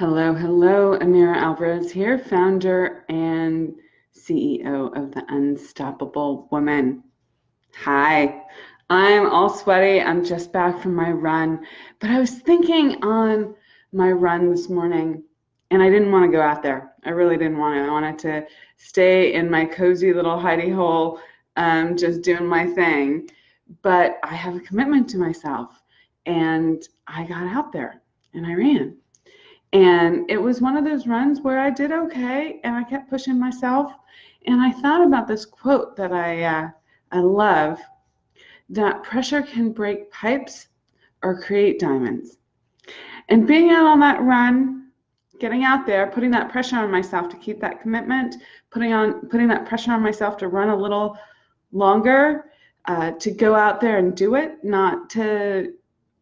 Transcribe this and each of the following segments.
Hello, hello. Amira Alvarez here, founder and CEO of the Unstoppable Woman. Hi, I'm all sweaty. I'm just back from my run, but I was thinking on my run this morning, and I didn't want to go out there. I really didn't want to. I wanted to stay in my cozy little hidey hole, just doing my thing. But I have a commitment to myself, and I got out there and I ran. And it was one of those runs where I did okay, and I kept pushing myself. And I thought about this quote that I love, that pressure can break pipes or create diamonds. And being out on that run, getting out there, putting that pressure on myself to keep that commitment, putting that pressure on myself to run a little longer, to go out there and do it, not to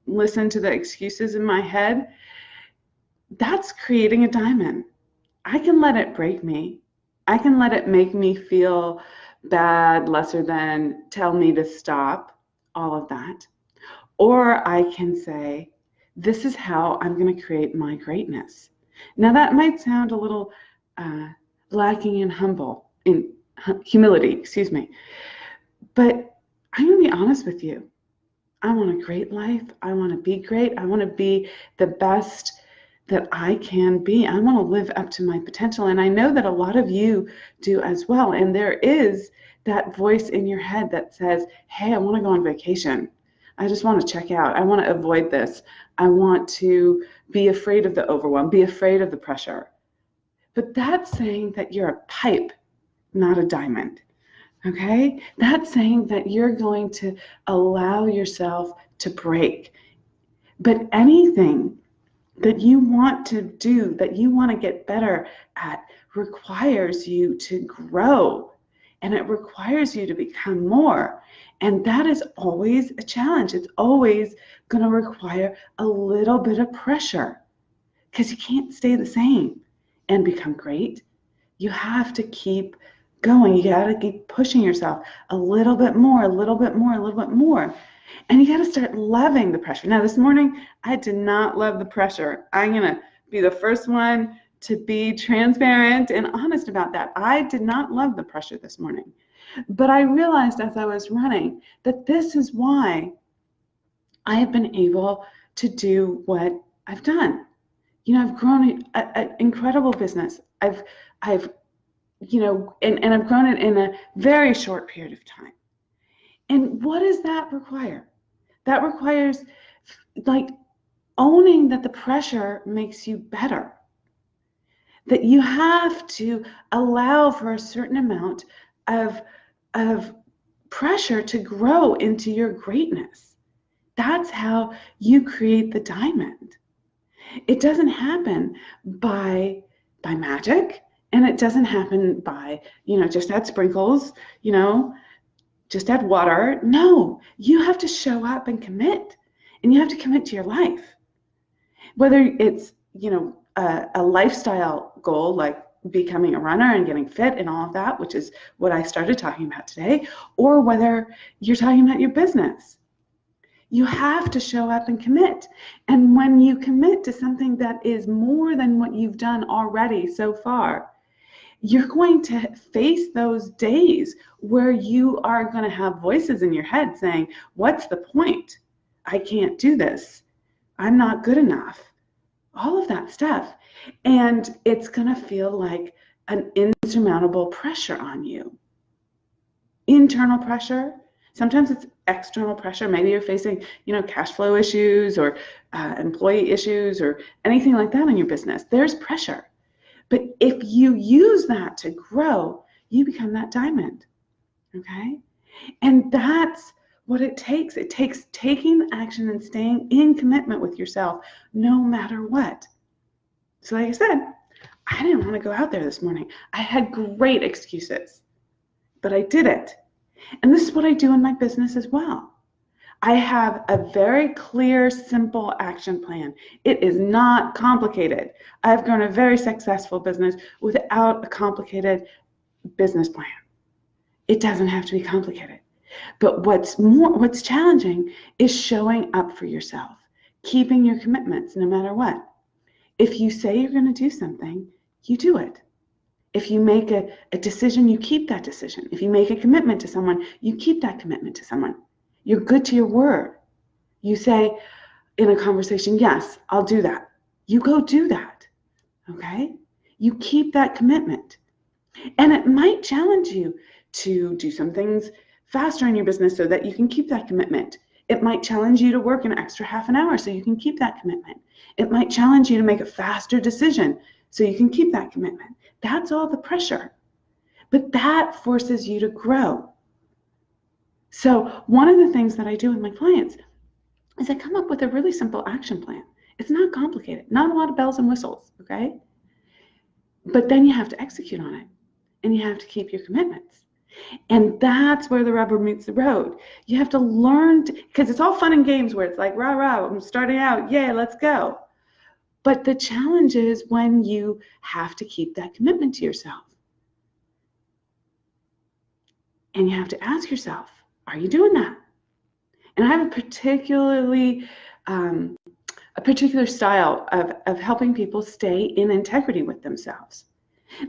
listen to the excuses in my head. That's creating a diamond. I can let it break me. I can let it make me feel bad, lesser than, tell me to stop, all of that. Or I can say, this is how I'm going to create my greatness. Now that might sound a little lacking in humility, excuse me. But I'm going to be honest with you. I want a great life. I want to be great. I want to be the best that I can be. I want to live up to my potential. And I know that a lot of you do as well. And there is that voice in your head that says, hey, I want to go on vacation. I just want to check out. I want to avoid this. I want to be afraid of the overwhelm, be afraid of the pressure. But that's saying that you're a pipe, not a diamond. Okay? That's saying that you're going to allow yourself to break. But anything that you want to do, that you want to get better at, requires you to grow, and it requires you to become more. And that is always a challenge. It's always going to require a little bit of pressure, because you can't stay the same and become great. You have to keep going. You got to keep pushing yourself a little bit more, a little bit more, a little bit more. And you got to start loving the pressure. Now, this morning, I did not love the pressure. I'm going to be the first one to be transparent and honest about that. I did not love the pressure this morning. But I realized as I was running that this is why I have been able to do what I've done. You know, I've grown an incredible business. I've and I've grown it in a very short period of time. And what does that require? That requires like owning that the pressure makes you better. That you have to allow for a certain amount of pressure to grow into your greatness. That's how you create the diamond. It doesn't happen by magic, and it doesn't happen by, just add sprinkles, just add water. No, you have to show up and commit, and you have to commit to your life. Whether it's, a lifestyle goal like becoming a runner and getting fit and all of that, which is what I started talking about today, or whether you're talking about your business. You have to show up and commit. And when you commit to something that is more than what you've done already so far, you're going to face those days where you are going to have voices in your head saying, what's the point? I can't do this. I'm not good enough. All of that stuff. And it's going to feel like an insurmountable pressure on you. Internal pressure. Sometimes it's external pressure. Maybe you're facing, cash flow issues or employee issues or anything like that in your business. There's pressure. But if you use that to grow, you become that diamond, okay? And that's what it takes. It takes taking the action and staying in commitment with yourself no matter what. So like I said, I didn't want to go out there this morning. I had great excuses, but I did it. And this is what I do in my business as well. I have a very clear, simple action plan. It is not complicated. I've grown a very successful business without a complicated business plan. It doesn't have to be complicated. But what's challenging is showing up for yourself, keeping your commitments no matter what. If you say you're going to do something, you do it. If you make a decision, you keep that decision. If you make a commitment to someone, you keep that commitment to someone. You're good to your word. You say in a conversation, yes, I'll do that. You go do that, okay? You keep that commitment. And it might challenge you to do some things faster in your business so that you can keep that commitment. It might challenge you to work an extra half an hour so you can keep that commitment. It might challenge you to make a faster decision so you can keep that commitment. That's all the pressure. But that forces you to grow. So one of the things that I do with my clients is I come up with a really simple action plan. It's not complicated, not a lot of bells and whistles, okay? But then you have to execute on it, and you have to keep your commitments. And that's where the rubber meets the road. You have to learn, because it's all fun and games where it's like, rah, rah, I'm starting out, yay, let's go. But the challenge is when you have to keep that commitment to yourself. And you have to ask yourself, are you doing that? And I have a particular style of helping people stay in integrity with themselves.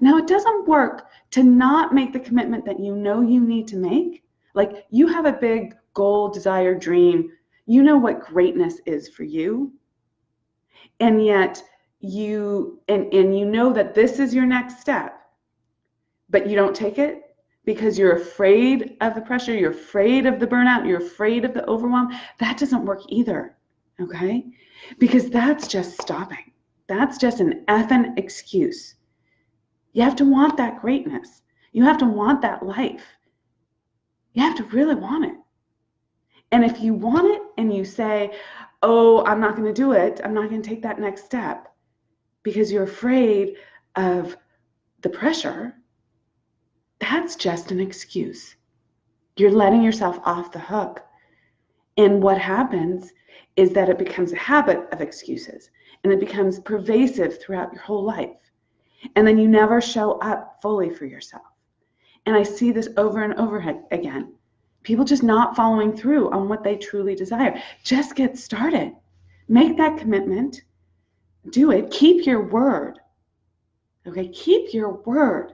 Now, it doesn't work to not make the commitment that you know you need to make. Like, you have a big goal, desire, dream. You know what greatness is for you. And yet you know that this is your next step, but you don't take it because you're afraid of the pressure, you're afraid of the burnout, you're afraid of the overwhelm. That doesn't work either, okay? Because that's just stopping. That's just an effing excuse. You have to want that greatness. You have to want that life. You have to really want it. And if you want it and you say, oh, I'm not going to do it, I'm not going to take that next step because you're afraid of the pressure, that's just an excuse. You're letting yourself off the hook. And what happens is that it becomes a habit of excuses, and it becomes pervasive throughout your whole life. And then you never show up fully for yourself. And I see this over and over again. People just not following through on what they truly desire. Just get started. Make that commitment. Do it. Keep your word. Okay? Keep your word.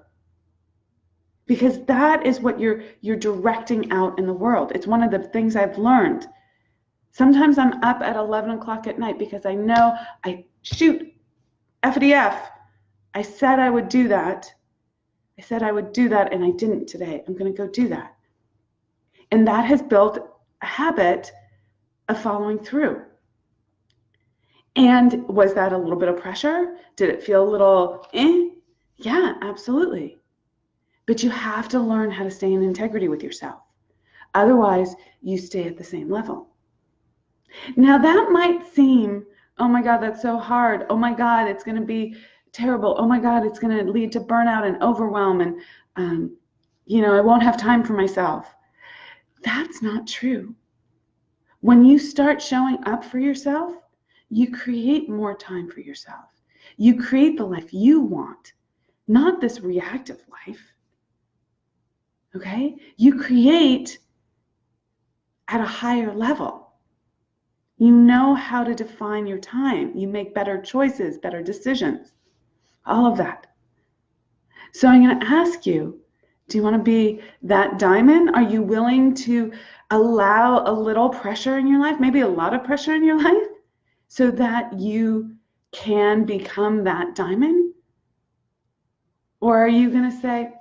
Because that is what you're directing out in the world. It's one of the things I've learned. Sometimes I'm up at 11 o'clock at night because I know F-D-F. I said I would do that. And I didn't today. I'm going to go do that. And that has built a habit of following through. And was that a little bit of pressure? Did it feel a little, Yeah, absolutely. But you have to learn how to stay in integrity with yourself. Otherwise, you stay at the same level. Now, that might seem, oh my God, that's so hard. Oh my God, it's going to be terrible. Oh my God, it's going to lead to burnout and overwhelm. And, I won't have time for myself. That's not true. When you start showing up for yourself, you create more time for yourself. You create the life you want, not this reactive life. Okay? You create at a higher level. You know how to define your time. You make better choices, better decisions, all of that. So I'm going to ask you, do you want to be that diamond? Are you willing to allow a little pressure in your life, maybe a lot of pressure in your life, so that you can become that diamond? Or are you going to say,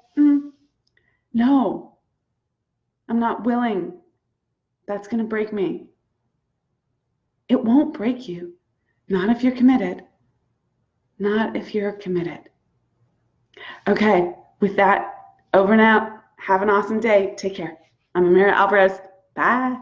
no, I'm not willing. That's going to break me. It won't break you. Not if you're committed. Not if you're committed. Okay, with that, over and out. Have an awesome day. Take care. I'm Amira Alvarez. Bye.